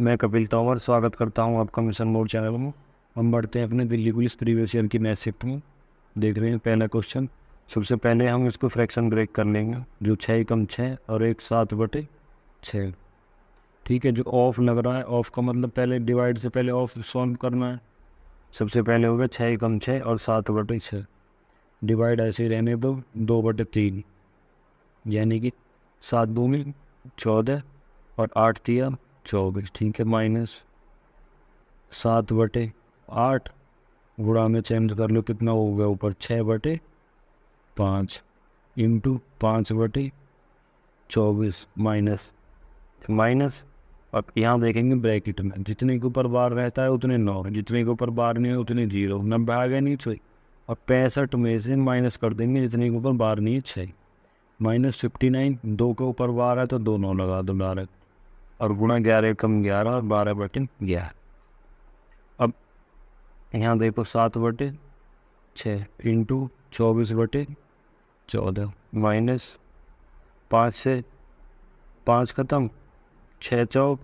मैं कपिल तोमर स्वागत करता हूं आपका मिशन मोड चैनल में। हम बढ़ते हैं अपने दिल्ली पुलिस प्रीवियस ईयर की मैथ शिफ्ट में। देख रहे हैं पहला क्वेश्चन। सबसे पहले हम इसको फ्रैक्शन ब्रेक कर लेंगे, जो 6 कम 6 और 1 7/6। ठीक है, जो ऑफ लग रहा है, ऑफ का मतलब पहले डिवाइड से पहले ऑफ सॉल्व करना है। सबसे पहले होगा 6 कम 6 और 7/6। डिवाइड ऐसे ही रहने दो, 2/3, यानी कि 7 दूनी 14 और 8 तिया 24। ठीक है, माइनस 7/8 गुणा में चेंज कर लो, कितना हो गया ऊपर 6/5 इंटू 5/24 माइनस माइनस। अब यहाँ देखेंगे ब्रैकेट में जितने के ऊपर बार रहता है उतने 9, जितने के ऊपर बार नहीं है उतने 0। 90 आ गया नीचे। और 65 में से माइनस कर देंगे जितने के ऊपर बार नहीं है 6। -59, 2 के ऊपर बार है तो 2 9 लगा दो डायरेक्ट। और गुणा 11 कम 11 और 12/11। अब यहाँ देखो 7/6 इंटू 24/14 माइनस 5 से 5 खत्म, 6 चौक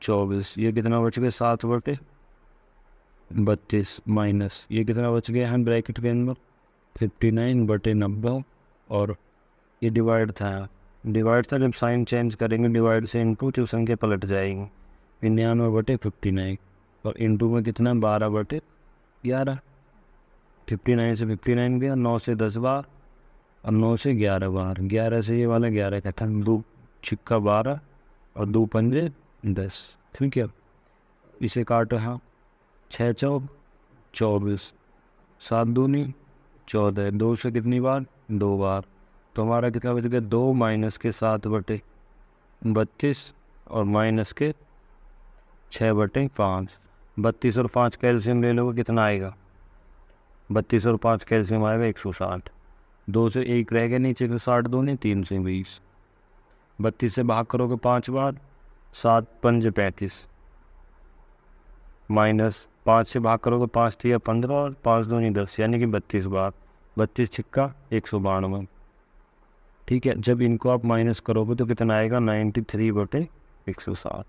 24। ये कितना बच गया 7/32 माइनस ये कितना बच गया है ब्रैकेट के अंदर 59/90। और ये डिवाइड था, जब साइन चेंज करेंगे डिवाइड से इंटू तो संख्या पलट जाएगी। 99/59 और इंटू में कितना 12/11। 59 से 59 गया, 9 से 10 बार और 9 से 11 बार। 11 से ये वाला 11 का था, 2 छिक्का 12 और 2 पंजे 10। ठीक है, इसे काटो। हाँ, 6 चौक 24, 7 दूनी 14, 2 से कितनी बार 2 बार। तो हमारा कितना बच गया 2 माइनस के 7/32 और माइनस के 6/5। 32 और 5 कैल्शियम ले लो, कितना आएगा 32 और 5 कैल्शियम आएगा 160। 2 से 1 रह गया नीचे के 60 दूनी 3 से 20। 32 से भाग करोगे 5 बार, 7 पंजे 35 माइनस 5 से भाग करोगे 5 तिया 15 और 5 दूनी 10, यानी कि 32 बार। 32 छिक्का 192। ठीक है, जब इनको आप माइनस करोगे तो कितना आएगा 93/160।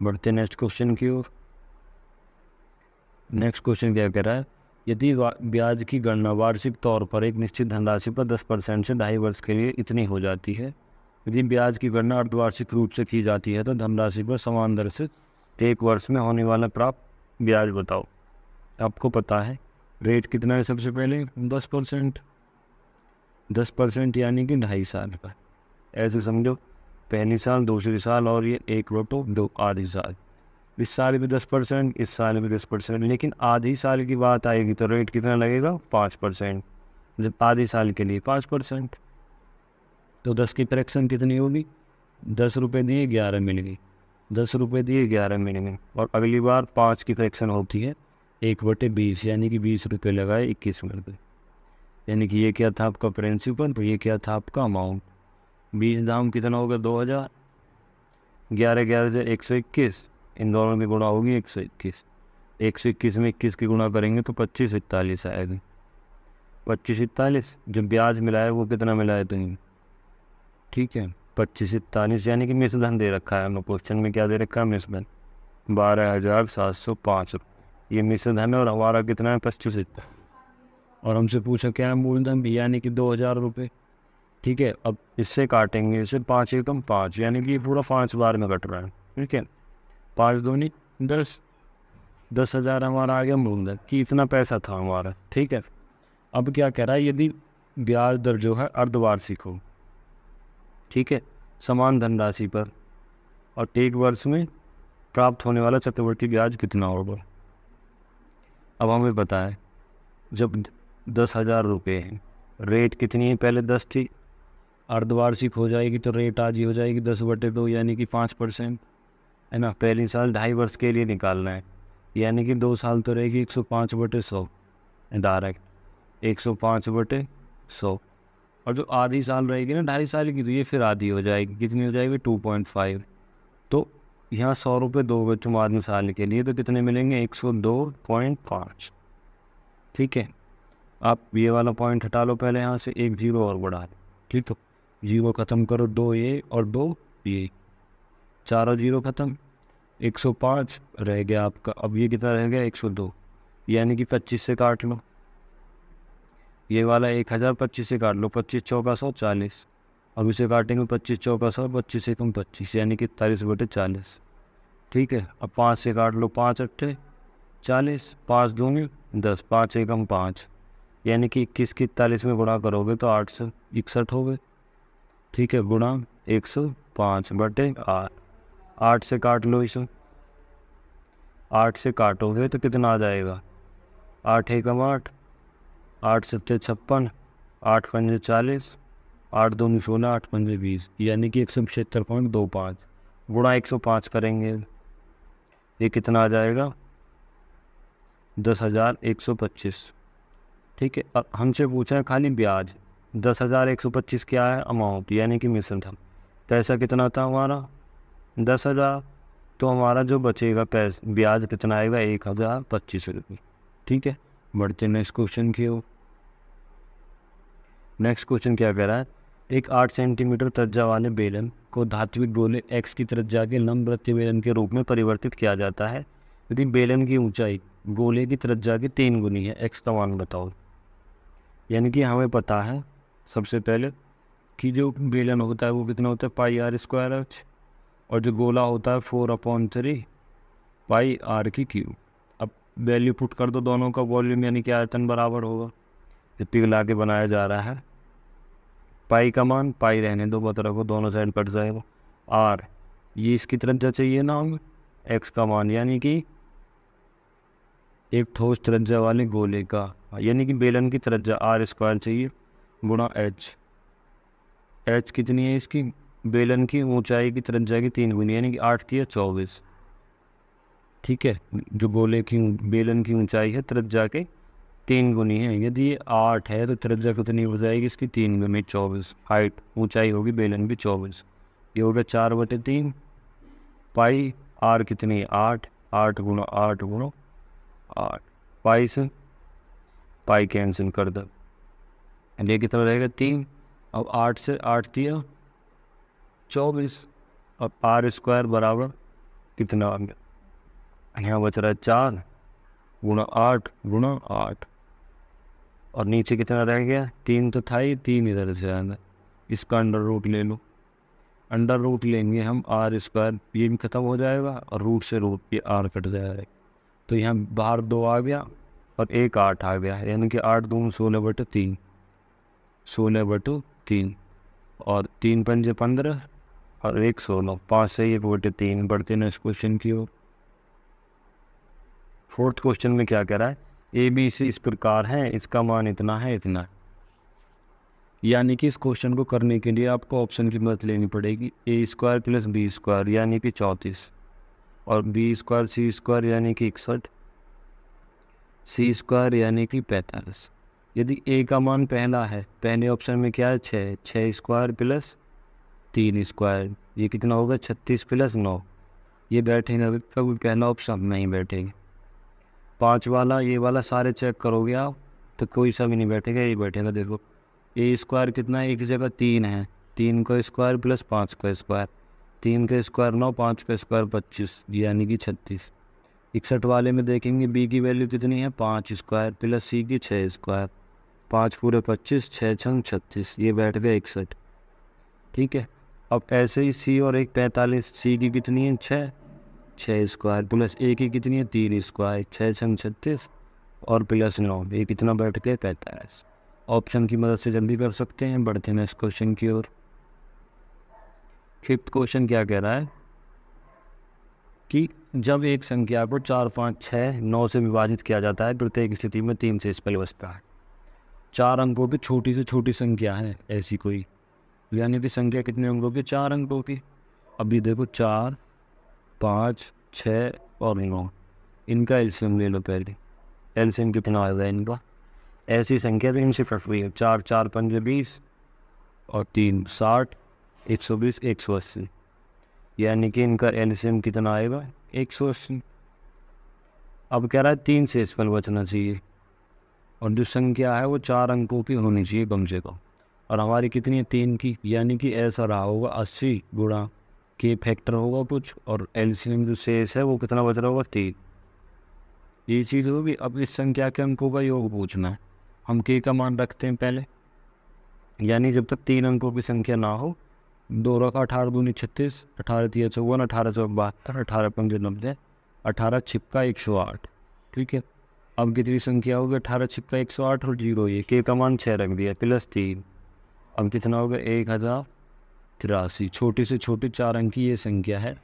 बढ़ते नेक्स्ट क्वेश्चन की ओर। नेक्स्ट क्वेश्चन क्या कह रहा है, यदि ब्याज की गणना वार्षिक तौर पर एक निश्चित धनराशि पर 10% से 2.5 वर्ष के लिए इतनी हो जाती है। यदि ब्याज की गणना अर्धवार्षिक रूप से की जाती है तो धनराशि पर समान दर से 1 वर्ष में होने वाला प्राप्त ब्याज बताओ। आपको पता है रेट कितना है, सबसे पहले 10%। 10% यानी कि 2.5 साल का। ऐसे समझो, पहली साल, दूसरी साल और ये एक रोटो 2 आधी साल। इस साल भी 10%, इस साल भी 10%, लेकिन आधी साल की बात आएगी तो रेट कितना लगेगा 5%। जब आधी साल के लिए 5%, तो 10 की फ्रैक्शन कितनी होगी, 10 रुपये दिए 11 मिल गई, 10 रुपये दिए 11 मिल गए। और अगली बार 5 की फ्रैक्शन होती है 1/20, यानी कि 20 रुपये लगाए 21 मिल गए। यानी कि ये क्या था आपका प्रिंसिपल, तो ये क्या था आपका अमाउंट। 20 दाम कितना होगा 2000, 11 11 से 121, इन दोनों की गुणा होगी 121। 121 में 21 की गुणा करेंगे तो 25 41 आएगा। 25 41 जो ब्याज मिला है वो कितना मिला है तुम्हें। ठीक है, 25 41 यानी कि मिश्रधन दे रखा है हमें क्वेश्चन में। क्या दे रखा है मिश्रधन 12,705 रुपये। ये मिश्रधन है और हमारा कितना है 25। और हमसे पूछा क्या है मूलधन, यानी कि 2000 रुपये। ठीक है, अब इससे काटेंगे, इसे 5 एकम 5, यानी कि ये पूरा 5 बार में कट रहा है। ठीक है, 5 दूनी 10, 10,000 हमारा आ गया मूलधन कि इतना पैसा था हमारा। ठीक है, अब क्या कह रहा है, यदि ब्याज दर जो है अर्धवार्षिक हो, ठीक है, समान धनराशि पर, और 1 वर्ष में प्राप्त होने वाला चक्रवृद्धि ब्याज कितना होगा। अब हमें पता है जब 10,000 रुपये हैं, रेट कितनी है, पहले 10 थी, अर्धवार्षिक हो जाएगी तो रेट आज ही हो जाएगी 10/2, यानी कि 5%, है ना। पहली साल 2.5 वर्ष के लिए निकालना है, यानी कि 2 साल तो रहेगी 105/100 डायरेक्ट 105/100। और जो आधी साल रहेगी ना 2.5 साल की, तो ये फिर आधी हो जाएगी, कितनी हो जाएगी 2.5। तो यहाँ 100 रुपये दोगे तुम आधी साल के लिए तो कितने मिलेंगे 102.5। ठीक है, आप ये वाला पॉइंट हटा लो पहले, यहाँ से एक 0 और बढ़ा लो। ठीक है, 0 ख़त्म करो, 2 ये और 2 ये, चारों 0 ख़त्म। 105 रह गया आपका। अब ये कितना रह गया 102, यानी कि 25 से काट लो। ये वाला 1000 25 से काट लो, 25 चौका 140। अब इसे काटेंगे 25 चौका 100, 25 एकम 25, यानी कि 41/40। ठीक है, अब 5 से काट लो, 5 अट्ठे 40, 5 दूनी 10, 5 एकम 5, यानी कि 21 की 41 में गुणा करोगे तो 861 हो गए। ठीक है, गुणा 105/8। 8 से काट लो इसे, 8 से काटोगे तो कितना आ जाएगा, 8 एकम 8, 8 सत्ते 56, 8 पंजे 40, 8 दूनी 16, 8 पंजे 20, यानी कि 175.25 गुणा 105 करेंगे, ये कितना आ जाएगा 10,125। ठीक है, अब हमसे पूछा है खाली ब्याज। 10,125 क्या है, अमाउंट, यानी कि मिश्रण था। पैसा कितना था हमारा 10,000, तो हमारा जो बचेगा ब्याज कितना आएगा 1,025 रुपये। ठीक है, बढ़ते नेक्स्ट क्वेश्चन की ओर। नेक्स्ट क्वेश्चन क्या कह रहा है, एक 8 सेंटीमीटर त्रिज्या वाले बेलन को धात्विक गोले x की त्रिज्या के लंबवृत्तीय बेलन के रूप में परिवर्तित किया जाता है यदि बेलन की ऊंचाई गोले की त्रिज्या की 3 गुनी है। x का मान बताओ। यानी कि हमें पता है सबसे पहले कि जो बेलन होता है वो कितना होता है πr²h, और जो गोला होता है 4/3 πr³। अब वैल्यू पुट कर दो, दोनों का वॉल्यूम यानी कि आयतन बराबर होगा। ये पिघला के बनाया जा रहा है। पाई का मान पाई रहने दो, बता रखो, दोनों साइड कट जाएगा। आर ये इसकी त्रिज्या चाहिए ना हमें, एक्स का मान यानी कि एक ठोस त्रिज्या वाले गोले का, यानी कि बेलन की त्रिज्या r² चाहिए गुणा एच। एच कितनी है इसकी, बेलन की ऊंचाई की त्रिज्या की 3 गुनी, यानी कि 8 3 24। ठीक है, जो गोले की बेलन की ऊंचाई है त्रिज्या के 3 गुनी है। यदि ये 8 है तो त्रिज्या कितनी हो जाएगी इसकी 3 गुनी 24। हाइट ऊंचाई होगी बेलन की 24, ये हो गया 4/3 पाई। आर कितनी है 8, 8 गुणा 8 गुणा 8, पाई से पाई कैंसिल कर दो, ये कितना रहेगा 3। अब 8 से 8 3 24। अब r² बराबर कितना आ गया, यहाँ बच रहा है 4 गुणा 8 गुणा 8, और नीचे कितना रह गया 3 तो था ही, 3 इधर से आना, इसका अंडर रूट ले लो। अंडर रूट लेंगे हम r², ये भी खत्म हो जाएगा और रूट से रूट ये r कट जाएगा, तो यहाँ बाहर 2 आ गया और 1 8 आ गया, यानी कि 8 दूनी 16/3, 16/3, और 3 पंजे 15 और 1 16, 5 से 1/3। बढ़ते नेक्स्ट क्वेश्चन की ओर। फोर्थ क्वेश्चन में क्या कह रहा है, ए बी सी इस प्रकार है, इसका मान इतना है इतना। यानी कि इस क्वेश्चन को करने के लिए आपको ऑप्शन की मदद लेनी पड़ेगी। a² + b² यानी कि 34, और b² c² यानी कि 61, c² यानी कि 45। यदि a का मान पहला है, पहले ऑप्शन में क्या है 6, 6² + 3², ये कितना होगा 36 + 9, ये बैठेगा कभी पहला ऑप्शन नहीं बैठेगा। 5 वाला ये वाला सारे चेक करोगे आप तो कोई सा भी नहीं बैठेगा, ये बैठेगा। देखो a² कितना है, एक जगह 3 है, 3 का स्क्वायर + 5 का स्क्वायर, 3 का स्क्वायर 9, 5 का स्क्वायर 25, यानी कि 36। 61 वाले में देखेंगे b की वैल्यू कितनी है 5² + c की 6², 5 पूरे 25, 6 छंग 36, ये बैठ गया 61। ठीक है, अब ऐसे ही c और 1 45, c की कितनी है 6, 6² + a की कितनी है 3², 6 छंग 36 और +9, ये कितना बैठ गया 45। ऑप्शन की मदद से जल्दी कर सकते हैं। बढ़ते हैं नेक्स्ट क्वेश्चन की ओर। फिफ्थ क्वेश्चन क्या कह रहा है कि जब एक संख्या को 4 5 6 9 से विभाजित किया जाता है, प्रत्येक स्थिति में 3 से स्पेल बचता है। 4 अंकों की छोटी से छोटी संख्या है ऐसी कोई, यानी कि संख्या कितने अंकों की 4 अंकों की। अभी देखो 4 5 6 और 9, इनका एलसीएम ले लो पहले। एलसीएम कितना आएगा इनका, ऐसी संख्या भी इनसे कट हुई है। 4 4 पंजे 20 और 3 60, 120 180, यानी कि इनका एलसीएम कितना आएगा 180। अब कह रहा है 3 से स्पेल बचना चाहिए, और जो संख्या है वो 4 अंकों की होनी चाहिए कम से कम, और हमारी कितनी है 3 की, यानी कि ऐसा रहा होगा 80 गुणा के फैक्टर होगा कुछ, और एलसीएम जो शेष है वो कितना बच रहा होगा 3। ये चीज़ होगी। अब इस संख्या के अंकों का योग पूछना है। हम के का मान रखते हैं पहले, यानी जब तक 3 अंकों की संख्या ना हो। 2 रखा 18 दूनी 36, 18 तिया 54, 18 चौक 72, 18 पंजे 90, 18 छिक्का 108। ठीक है, अब कितनी संख्या होगी? 18 छिक्का 108 और 0 ये के का मान 6 रख दिया प्लस 3। अब कितना होगा? 1083। छोटी से छोटी 4 अंक की ये संख्या है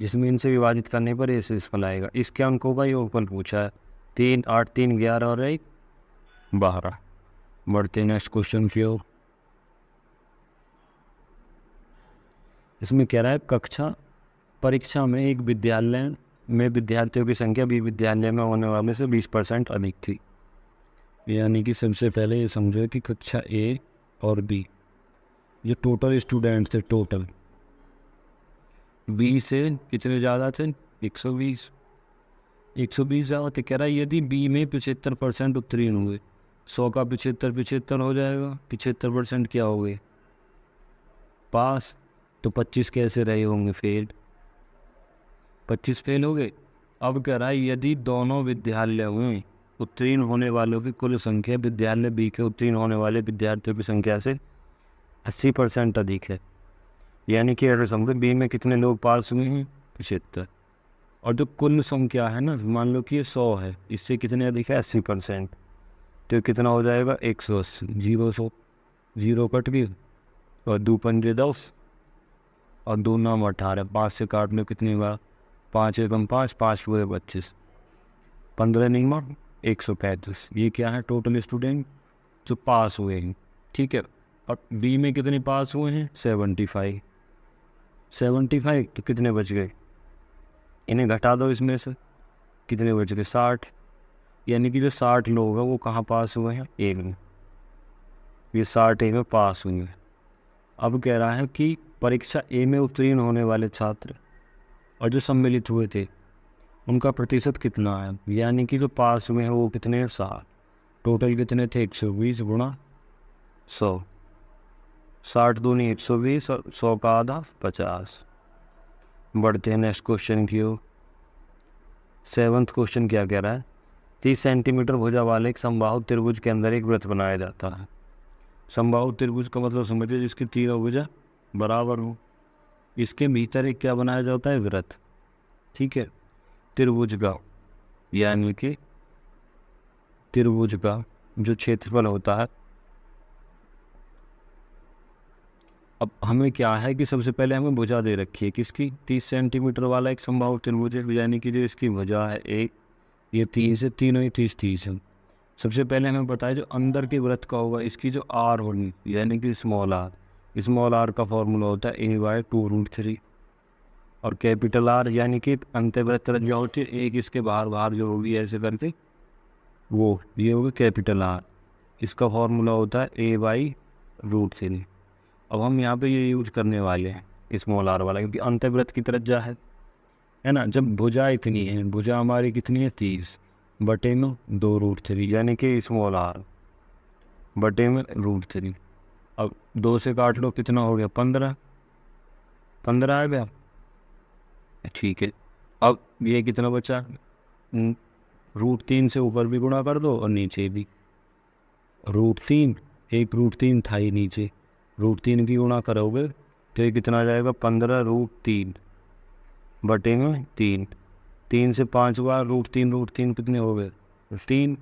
जिसमें इनसे विभाजित करने पर ये शेषफल आएगा। इसके अंकों का योगफल पूछा है। 3, 8, 3, 11 और 1, 12। बढ़ते नेक्स्ट क्वेश्चन की ओर। इसमें कह रहा है कक्षा परीक्षा में एक विद्यालय में विद्यार्थियों की संख्या भी विद्यालय में होने वाले से 20% अधिक थी। यानी कि सबसे पहले ये समझो कि कक्षा ए और बी, जो टोटल स्टूडेंट्स थे, टोटल बी से कितने ज़्यादा थे? 120 ज़्यादा थे। कह रहा है यदि बी में 75% उत्तीर्ण हुए, 100 का 75 हो जाएगा, 75% क्या हो गए? पास। तो 25 कैसे रहे होंगे? फेल। 25 फेल हो गए। अब कह रहा है यदि दोनों विद्यालयों में उत्तीर्ण होने वालों की कुल संख्या विद्यालय बी के उत्तीर्ण होने वाले विद्यार्थियों की संख्या से 80% अधिक है। यानी कि अगर समझो बी में कितने लोग पास हुए हैं? 75। और जो कुल संख्या है ना, मान लो कि ये 100 है, इससे कितने अधिक है? 80%। तो कितना हो जाएगा? 180। 0 कट गई, और 2 पंजे 10 और 2 नाम 18। 5 से काट लो, कितनी बार? 5 एकम 5, 5 पूरे 25, 15 नहीं मार 135। ये क्या है? टोटल स्टूडेंट जो पास हुए हैं। ठीक है, और बी में कितने पास हुए हैं? 75। तो कितने बच गए? इन्हें घटा दो इसमें से, कितने बच गए? 60। यानी कि जो 60 लोग हैं वो कहाँ पास हुए हैं? ए में। ये 60 ए में पास हुए हैं। अब कह रहा है कि परीक्षा ए में उत्तीर्ण होने वाले छात्र और जो सम्मिलित हुए थे उनका प्रतिशत कितना है? यानी कि जो पास हुए हैं वो कितने हैं? 60। टोटल कितने थे? 120 गुणा 100। 60 दूनी 120 और 100 का आधा 50। बढ़ते हैं नेक्स्ट क्वेश्चन की ओर। 7th क्वेश्चन क्या कह रहा है? 30 सेंटीमीटर भुजा वाले एक समबाहु त्रिभुज के अंदर एक वृत्त बनाया जाता है। समबाहु त्रिभुज का मतलब समझिए जिसकी तीनों भुजा बराबर हो। इसके भीतर एक क्या बनाया जाता है? वृत्त। ठीक है, त्रिभुज का, यानी कि त्रिभुज का जो क्षेत्रफल होता है। अब हमें क्या है कि सबसे पहले हमें भुजा दे रखी है किसकी? 30 सेंटीमीटर वाला एक समबाहु त्रिभुज है, यानी कि जो इसकी भुजा है एक, ये 30 है, तीनों ही 30 है। सबसे पहले हमें पता है जो अंदर के वृत्त का होगा इसकी जो आर होगी, यानी कि स्मॉल आर का फॉर्मूला होता है a/2√3, और कैपिटल आर यानी कि अंतर्वृत्त जो होती है एक इसके बाहर जो होगी ऐसे करके, वो ये होगी कैपिटल आर। इसका फॉर्मूला होता है a/√3। अब हम यहाँ पे ये यूज करने वाले हैं स्मॉल आर वाला, क्योंकि अंतर्वृत्त की त्रिज्या है ना। जब भुजा इतनी है, भुजा हमारी कितनी है? 30 बटे में 2√3, यानी कि स्मॉल आर बटे में √3। अब 2 से काट लो, कितना हो गया? 15 आ गया। ठीक है, अब ये कितना बचा? √3 से ऊपर भी गुणा कर दो और नीचे भी √3। एक √3 था ही नीचे, √3 की गुणा करोगे तो ये कितना आ जाएगा? 15√3 बटे में 3। 3 से 5 बार √3 कितने हो गए? 3,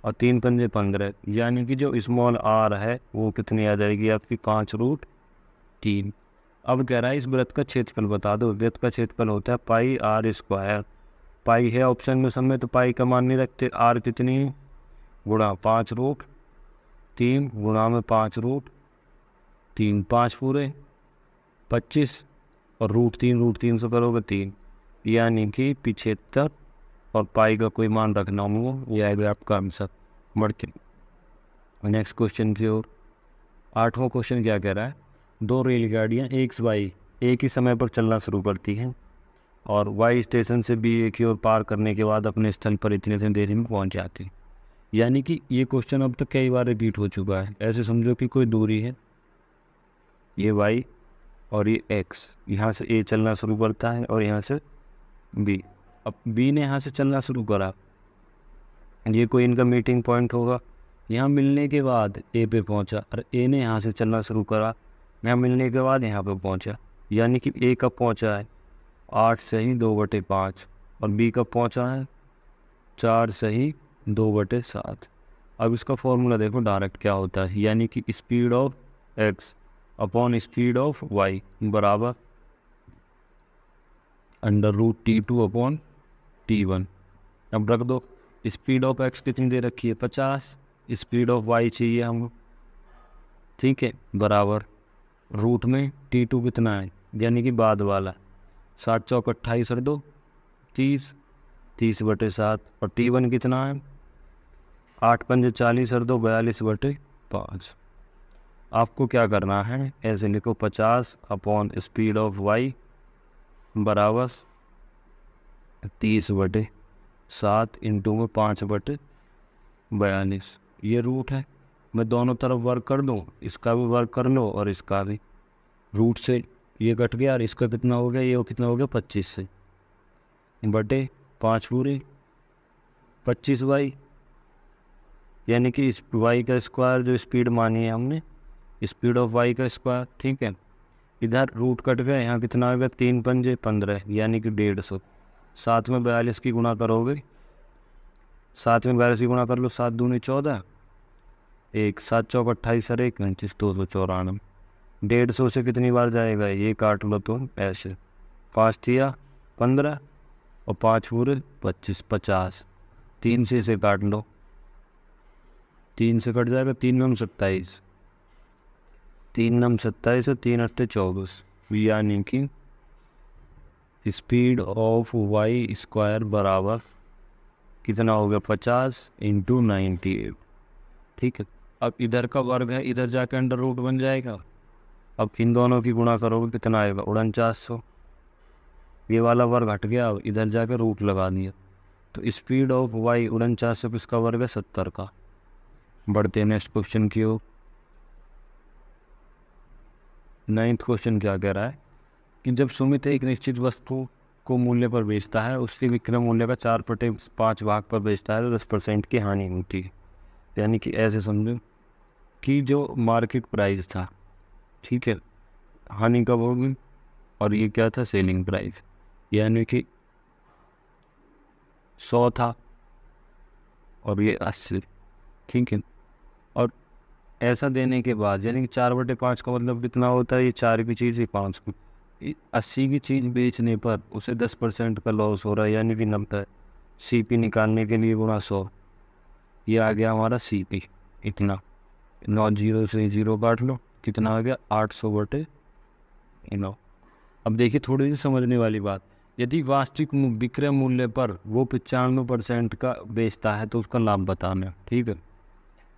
और 3 पंजे 15। यानी कि जो स्मॉल आर है वो कितनी आ जाएगी आपकी? 5√3। अब कह रहा है इस वृत्त का क्षेत्रफल बता दो। वृत्त का क्षेत्रफल होता है πr²। पाई है ऑप्शन में सब में, तो पाई का मान नहीं रखते। आर कितनी गुणा 5√3 गुणा में 5√3, 5 पूरे 25, और √3 से करोगे 3, यानी कि 75, और पाई का कोई मान रखना हो, ये आएगा आपका आंसर। बढ़ के नेक्स्ट क्वेश्चन की ओर। 8वां क्वेश्चन क्या कह रहा है? 2 रेलगाड़ियाँ XY एक ही समय पर चलना शुरू करती हैं और Y स्टेशन से B की ओर पार करने के बाद अपने स्थल पर इतने से देरी में पहुंच जाती हैं। यानी कि ये क्वेश्चन अब तक कई बार रिपीट हो चुका है। ऐसे समझो कि कोई दूरी है, ये Y और ये x, यहाँ से a चलना शुरू करता है और यहाँ से b। अब b ने यहाँ से चलना शुरू करा, ये कोई इनका मीटिंग पॉइंट होगा। यहाँ मिलने के बाद a पे पहुँचा और a ने यहाँ से चलना शुरू करा, यहाँ मिलने के बाद यहाँ पे पहुँचा, यानी कि a कब पहुँचा है 8 सही 2/5 और b कब पहुँचा है 4 सही 2/7। अब इसका फॉर्मूला देखो डायरेक्ट क्या होता है, यानी कि speed of x upon speed of y बराबर √T2 अपॉन T1। अब रख दो, स्पीड ऑफ x कितनी दे रखी है 50, स्पीड ऑफ y चाहिए हम, ठीक है, बराबर रूट में T2 कितना है यानी कि बाद वाला 7 चौक 28 और 2 30, 30/7 और T1 कितना है 8 पंजे 40 और 2 42/5। आपको क्या करना है, ऐसे लिखो 50 अपॉन स्पीड ऑफ y बराबर 30/7 इंटू में 5/42। ये रूट है, मैं दोनों तरफ वर्क कर दूँ, इसका भी वर्क कर लो और इसका भी, रूट से ये कट गया और इसका कितना हो गया, ये कितना हो गया 25 से बटे 5 पूरे 25y, यानी कि इस y का स्क्वायर जो स्पीड मानी है हमने, स्पीड ऑफ y का स्क्वायर, ठीक है। इधर रूट कट गया, यहाँ कितना होगा 3 पंजे 15 यानी कि 150। साथ में 42 की गुणा करोगे, साथ में 42 की गुणा कर लो, 7 दूनी 14, 1 7 चौक 28 और 1 29 294। 150 से कितनी बार जाएगा, ये काट लो तुम ऐसे, 5 थिया 15 और 5 पूरे 25 50, 3 से इसे काट लो, 3 से कट जाएगा, 3 नम 27, 3 नम 27 और 3 अट्ठे 24, यानी कि स्पीड ऑफ y स्क्वायर बराबर कितना हो गया 50 इंटू 98, ठीक है। अब इधर का वर्ग है, इधर जाकर अंडर रूट बन जाएगा। अब इन दोनों की गुणा करोगे कितना आएगा 4900, ये वाला वर्ग हट गया, अब इधर जाकर रूट लगा दिया, तो स्पीड ऑफ y 4900 किसका वर्ग है 70 का। बढ़ते हैं नेक्स्ट क्वेश्चन की ओर। 9th क्वेश्चन क्या कह रहा है कि जब सुमित एक निश्चित वस्तु को मूल्य पर बेचता है, उसके विक्रय मूल्य का 4/5 भाग पर बेचता है तो 10% की हानि होती है। यानी कि ऐसे समझो कि जो मार्केट प्राइस था, ठीक है, हानि कब होगी, और ये क्या था सेलिंग प्राइस, यानी कि 100 था और ये 80, ठीक है। और ऐसा देने के बाद यानी कि 4/5 का मतलब कितना होता है, ये 4 की चीज़ ये 5 की, 80 की चीज़ बेचने पर उसे 10% का लॉस हो रहा है, यानी कि 90। CP निकालने के लिए गुणा 100, ये आ गया हमारा CP इतना, 9 0 से 0 काट लो, कितना आ गया 800/9। अब देखिए थोड़ी सी समझने वाली बात, यदि वास्तविक विक्रय मूल्य पर वो 95% का बेचता है तो उसका लाभ बताना, ठीक है।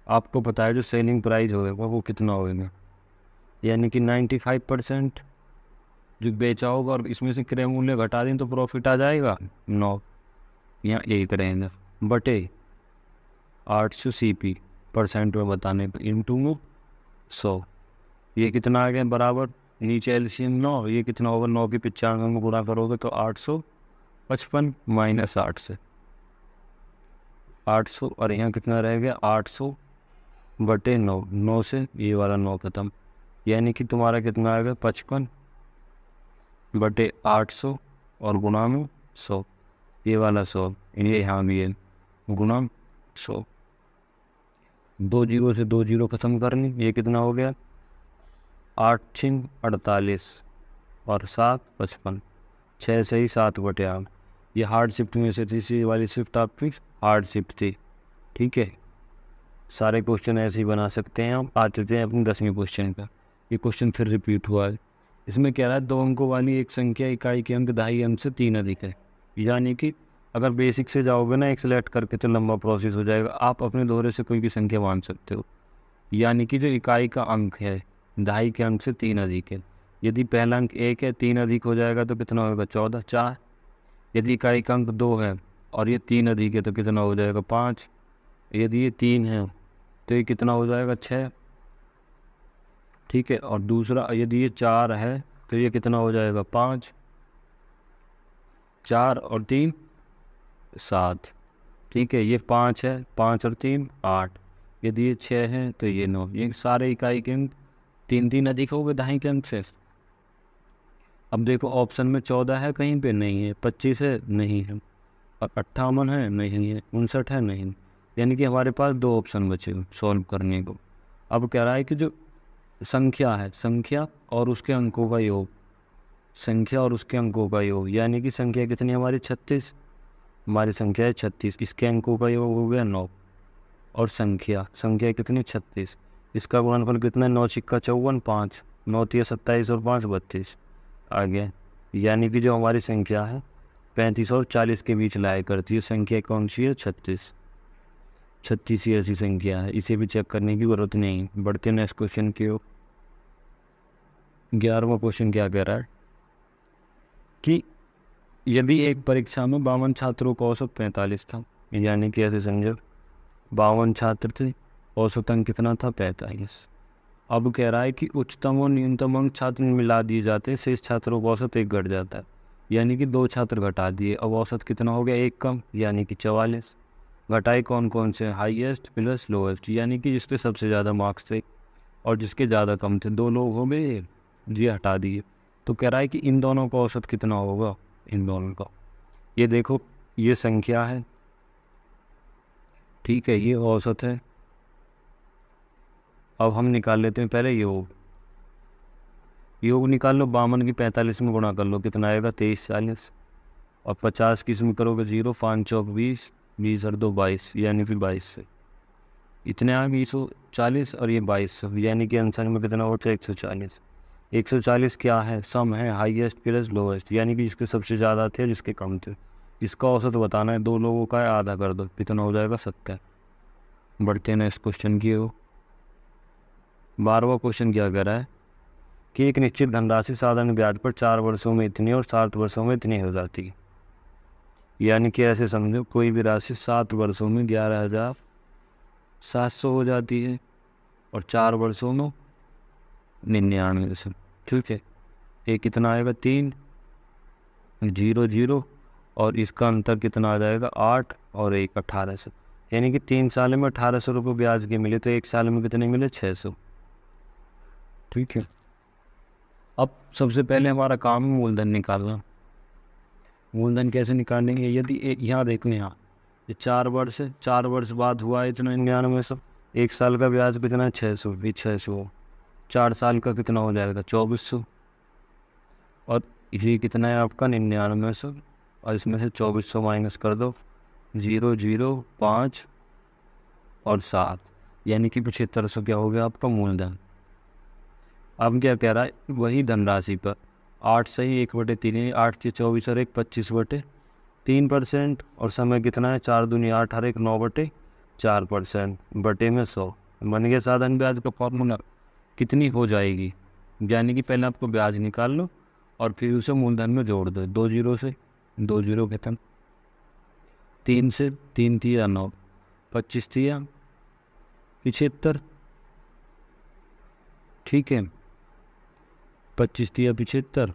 आपको पता है जो सेलिंग प्राइस होगा वो कितना होगा, यानी कि 95% जो बेचा होगा और इसमें से क्रय मूल्य घटा दें तो प्रॉफिट आ जाएगा 9, यहाँ 1 रहेगा बटे 800 CP परसेंट में बताने पर इंटू 100, ये कितना आ गया बराबर, नीचे एलसीएम 9, ये कितना होगा 9 की 95 में गुणा करोगे तो 855 माइनस 8 से 800, और यहाँ कितना रह गया 800/9, 9 से ये वाला 9 खत्म, यानी कि तुम्हारा कितना आएगा 55/800 और गुणा में 100, ये वाला 100, ये यहाँ भी है गुणा 100, 2 0 से 2 0 खत्म करनी, ये कितना हो गया 8 6 48 और 7 55, 6 से ही 7/8। ये हार्ड शिफ्ट में से थी, सी वाली शिफ्ट आपकी हार्ड शिफ्ट थी, ठीक है। सारे क्वेश्चन ऐसे ही बना सकते हैं हम। आते थे अपने 10वें क्वेश्चन पर, ये क्वेश्चन फिर रिपीट हुआ है। इसमें कह रहा है 2 अंकों वाली एक संख्या इकाई के अंक 2.5 अंक से 3 अधिक है, यानी कि अगर बेसिक से जाओगे ना एक सेलेक्ट करके तो लंबा प्रोसेस हो जाएगा, आप अपने दोहरे से कोई भी संख्या मान सकते हो। यानी कि जो इकाई का अंक है 2.5 के अंक से 3 अधिक है, यदि पहला अंक 1 है 3 अधिक हो जाएगा तो कितना होगा 14 4, यदि इकाई का अंक 2 है और ये 3 अधिक है तो कितना हो जाएगा 5, यदि ये 3 है तो ये कितना हो जाएगा 6, ठीक है। और दूसरा यदि ये 4 है तो ये कितना हो जाएगा 5, 4 और 3 7। ठीक है, ये 5 है, 5 और 3 8। यदि ये 6 है तो ये 9। ये सारे इकाई के अंक 3 अधिक हो गए दहाई के अंक से। अब देखो ऑप्शन में 14 है, कहीं पे नहीं है, 25 है नहीं है, और 58 है नहीं है, 59 है नहीं। यानी कि हमारे पास 2 ऑप्शन बचे सॉल्व करने को। अब कह रहा है कि जो संख्या है, संख्या और उसके अंकों का योग, संख्या और उसके अंकों का योग, यानी कि संख्या कितनी हमारी 36, हमारी संख्या है 36, इसके अंकों का योग हो गया 9, और संख्या कितनी 36, इसका गुणनफल कितना है 9 सिक्का 54, 5 9 3 27 और 5 32 आ गया। यानी कि जो हमारी संख्या है 35 और 40 के बीच लाया करती है, संख्या कौन सी है 36। 36 ही ऐसी संख्या है, इसे भी चेक करने की ज़रूरत नहीं। बढ़ते नेक्स्ट क्वेश्चन की ओर। 11वां क्वेश्चन क्या कह रहा है कि यदि एक परीक्षा में 52 छात्रों का औसत 45 था, यानी कि ऐसे समझो 52 छात्र थे, औसत अंक कितना था 45। अब कह रहा है कि उच्चतम और न्यूनतम अंक छात्र मिला दिए जाते हैं, शेष छात्रों का औसत 1 घट जाता है, यानी कि 2 छात्र घटा दिए। अब औसत कितना हो गया 1 कम, यानी कि 44। घटाए कौन कौन से, हाईएस्ट प्लस लोएस्ट, यानी कि जिसके सबसे ज़्यादा मार्क्स थे और जिसके ज़्यादा कम थे, 2 लोग हो गए जी, हटा दिए। तो कह रहा है कि इन दोनों का औसत कितना होगा, इन दोनों का। ये देखो ये संख्या है, ठीक है, ये औसत है। अब हम निकाल लेते हैं पहले योग। योग निकाल लो, 52 की 45 में गुणा कर लो, कितना आएगा 23 40, और 50 की इसमें करोगे 0, 5 चौक 20, 20 और 2 22, यानी फिर 22 से इतने आ गए 140 और ये 22, यानी कि आंसर में कितना होता है 140। 140 क्या है, सम है, हाईएस्ट प्लस लोएस्ट, यानी कि जिसके सबसे ज़्यादा थे जिसके कम थे। इसका औसत बताना है, 2 लोगों का है, आधा कर दो, कितना हो जाएगा 70। बढ़ते हैं इस क्वेश्चन की ओर। 12वां क्वेश्चन क्या कह रहा है कि एक निश्चित धनराशि साधारण ब्याज पर 4 वर्षों में इतनी और 7 वर्षों में इतनी हो जाती है। यानी कि ऐसे समझो कोई भी राशि 7 वर्षों में 11,700 हो जाती है और 4 वर्षों में 99। ठीक है, ये कितना आएगा 3 0 0, और इसका अंतर कितना आ जाएगा 8 और 1 1800। यानी कि 3 साल में 1800 रुपये ब्याज के मिले, तो 1 साल में कितने मिले 600। ठीक है, अब सबसे पहले हमारा काम है मूलधन निकालना। मूलधन कैसे निकालेंगे, यदि यहाँ देखो, यहाँ ये 4 वर्ष है, 4 वर्ष बाद हुआ है इतना 99। 1 साल का ब्याज कितना है 600, भी 600, 4 साल का कितना हो जाएगा 2400, और ये कितना है आपका 9900, और इसमें से 2400 माइनस कर दो, 0 0 5 और 7, यानी कि 7500 क्या हो गया आपका मूलधन। अब क्या कह रहा है, वही धनराशि पर 8 सही 1/3, 8 से 24 और 1 25/3%, और समय कितना है 4 दूनी 8 और 1 9/4%, बटे में 100। बन गया साधारण ब्याज का फॉर्मूला। कितनी हो जाएगी, यानी कि पहले आपको ब्याज निकाल लो और फिर उसे मूलधन में जोड़ दो, 2 जीरो से 2 जीरो खत्म, 3 से 3 तिया 9, 25 तिया 75। ठीक है, 25 तिया 75,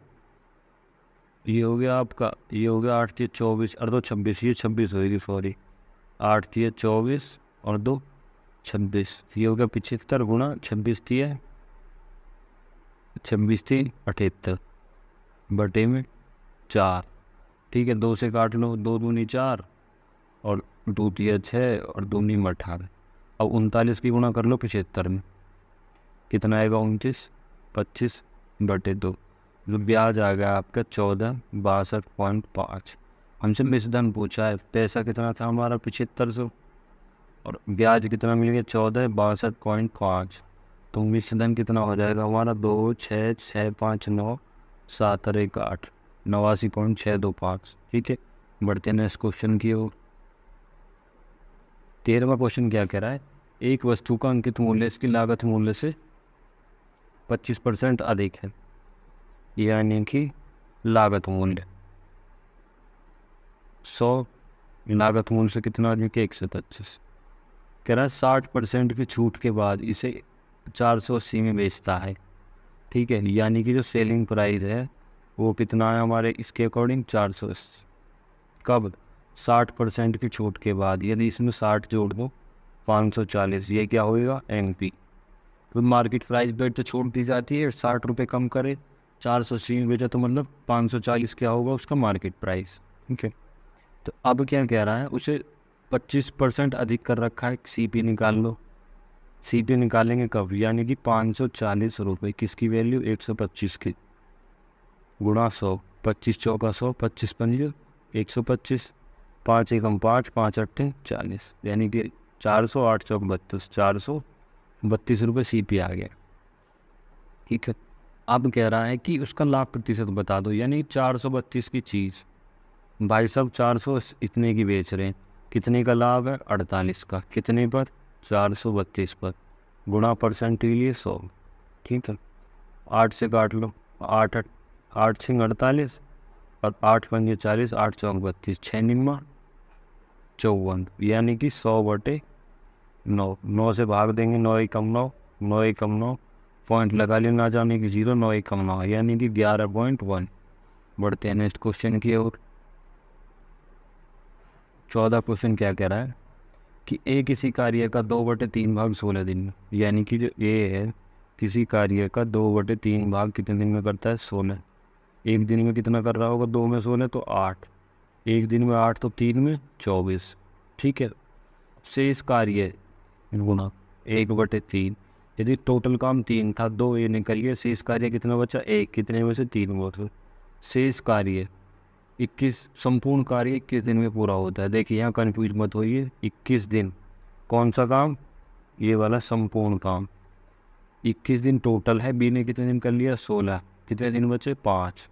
ये हो गया आपका, ये हो गया 8 तिया 24 और 2 26, ये 26 होगी, सॉरी 8 तिया 24 और 2 26, ये हो गया 75 गुणा 26 तिया 26 थी 78 बटे में 4। ठीक है, 2 से काट लो, 2 दूनी 4 और 2 तिया 6 और 2 नी 18। अब 39 की गुणा कर लो 75 में, कितना आएगा 29 25/2। जो ब्याज आ गया आपका 1462.5। हमसे मिश्रधन पूछा है, पैसा कितना था हमारा 7500 और ब्याज कितना मिल गया 1462.5। तो मिश्रधन कितना हो जाएगा हमारा 2 6 6 5 9 7 और 1 8, 89.625। ठीक है, बढ़ते हैं नेक्स्ट क्वेश्चन की ओर। 13वां क्वेश्चन क्या कह रहा है, एक वस्तु का अंकित मूल्य इसकी लागत मूल्य से 25% अधिक है, यानी कि लागत मूल्य 100 लागत मूल्य से कितना अधिक है 125। कह रहा है 60% की छूट के बाद इसे 480 में बेचता है। ठीक है, यानी कि जो सेलिंग प्राइस है वो कितना है हमारे इसके अकॉर्डिंग 480। कब? 60% की छूट के बाद। यदि इसमें 60 जोड़ दो 540, ये क्या होएगा MP। तो मार्केट प्राइस पर तो छूट दी जाती है, 60 रुपये कम करे 480 बेचा तो मतलब 540 क्या होगा उसका मार्केट प्राइस। ठीक है, तो अब क्या कह रहा है, उसे 25% अधिक कर रखा है, CP निकाल लो। CP निकालेंगे कब? यानी कि 540 रुपये किसकी वैल्यू 125 की, गुणा 100, 25 चौका 100, 25 पंजे 125, 5 एकम 5, 5 अट्ठे 40, यानी कि 400, 8 चौक 32, 432 रुपये CP आ गया। ठीक है, अब कह रहा है कि उसका लाभ प्रतिशत बता दो, यानी 432 की चीज़ भाई साहब 400 इतने की बेच रहे हैं, कितने का लाभ है? 48 का। कितने पर? 432 पर, गुणा परसेंट के लिए 100। ठीक है, 8 से काट लो, 8 छिंग 48 और 8 पंजे 40, 8 चौक 32, 6 निम्मा 54, यानी कि 100/9। 9 से भाग देंगे, 9 एकम 9, 9 एकम 9, पॉइंट लगा लेना जाने की 0, 9 एकम 9, यानी कि 11.1। बढ़ते हैं नेक्स्ट क्वेश्चन की ओर। 14 क्वेश्चन क्या कह रहा है कि A किसी कार्य का 2/3 भाग 16 दिन में, यानी कि जो A है किसी कार्य का 2/3 भाग कितने दिन में करता है? 16। एक दिन में कितना कर रहा होगा? 2 में 16 तो 8, एक दिन में 8 तो 3 में 24। ठीक है, शेष कार्य गुना 1/3। यदि टोटल काम 3 था, 2 A ने करिए, शेष कार्य कितना बचा? 1, कितने में से? 3 में। शेष कार्य 21, संपूर्ण कार्य 21 दिन में पूरा होता है। देखिए यहाँ कन्फ्यूज मत होइए, 21 दिन कौन सा काम? ये वाला संपूर्ण काम। 21 दिन टोटल है, B ने कितने दिन कर लिया? 16, कितने दिन बचे? 5,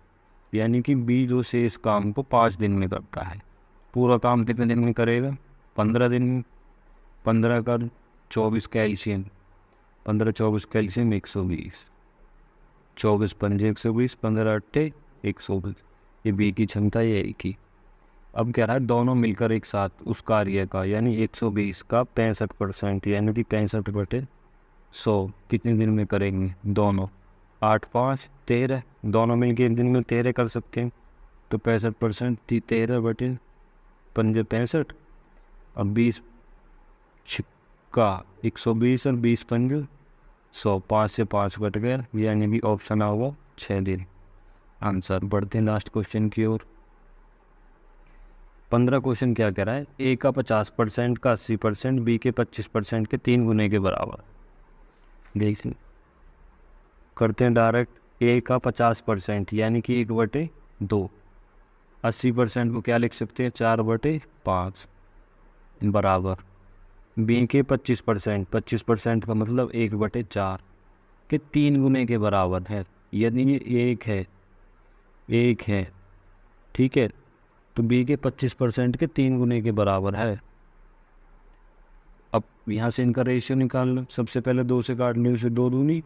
यानी कि B जो शेष काम को 5 दिन में करता है। पूरा काम कितने दिन में करेगा? 15 दिन में। 15 कर 24 कैल्शियम, 15 24 कैल्शियम 120, 24 पंजे 120, 15 अट्ठे 120, ये B की क्षमता ये A की। अब कह रहा है दोनों मिलकर एक साथ उस कार्य का, यानी 120 का 65%, यानी कि 65/100 कितने दिन में करेंगे? दोनों 8 5 13, दोनों मिलकर एक दिन में 13 कर सकते हैं, तो 65% 13/5 65, और 20 छिक्का 120 और 20 पंजे 100, 5 से 5 कट गया, यानी कि ऑप्शन होगा 6 दिन आंसर। बढ़ते हैं लास्ट क्वेश्चन की ओर। 15 क्वेश्चन क्या कह रहा है? A का 50% का 80%, B के 25% के 3 गुने के बराबर। देखिए करते हैं डायरेक्ट। A का 50% यानी कि 1/2, 80% को क्या लिख सकते हैं? 4/5 बराबर B के 25%, 25% का मतलब 1/4 के 3 गुने के बराबर है। यदि ये एक है ठीक है, तो B के 25% के 3 गुने के बराबर है। अब यहाँ से इनका रेशियो निकाल लो। सबसे पहले 2 से काट लो, 2 दूनी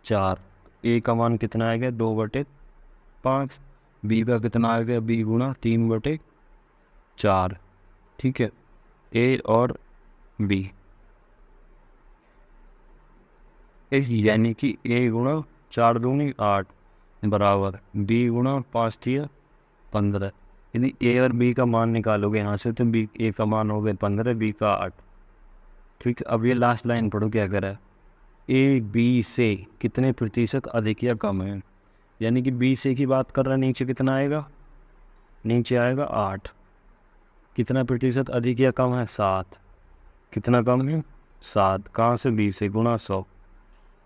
4, A का मान कितना आएगा? 2/5, B का कितना आएगा? B गुणा 3/4। ठीक है, A और B, यानी कि A गुणा 4 दूनी 8 बराबर B गुणा 5 3 15। यदि A और B का मान निकालोगे यहाँ से, तो A का मान हो गया 15, B का 8। ठीक है, अब ये लास्ट लाइन पढ़ो क्या कर रहा है? A B से कितने प्रतिशत अधिक या कम है, यानी कि B से की बात कर रहा है। नीचे कितना आएगा? नीचे आएगा 8। कितना प्रतिशत अधिक या कम है? 7। कितना कम है? 7। कहाँ से? B से, गुणा 100,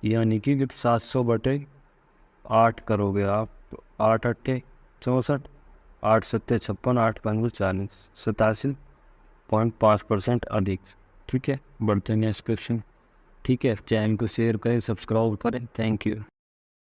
यानी कि जब 700/8 करोगे आप, तो 8 अट्ठे 64, 8 सत्ते 56, 8 पंजे 40, 87.5% अधिक। ठीक है, बढ़ते हैं नेक्स्ट क्वेश्चन। ठीक है, चैनल को शेयर करें, सब्सक्राइब करें। Thank you.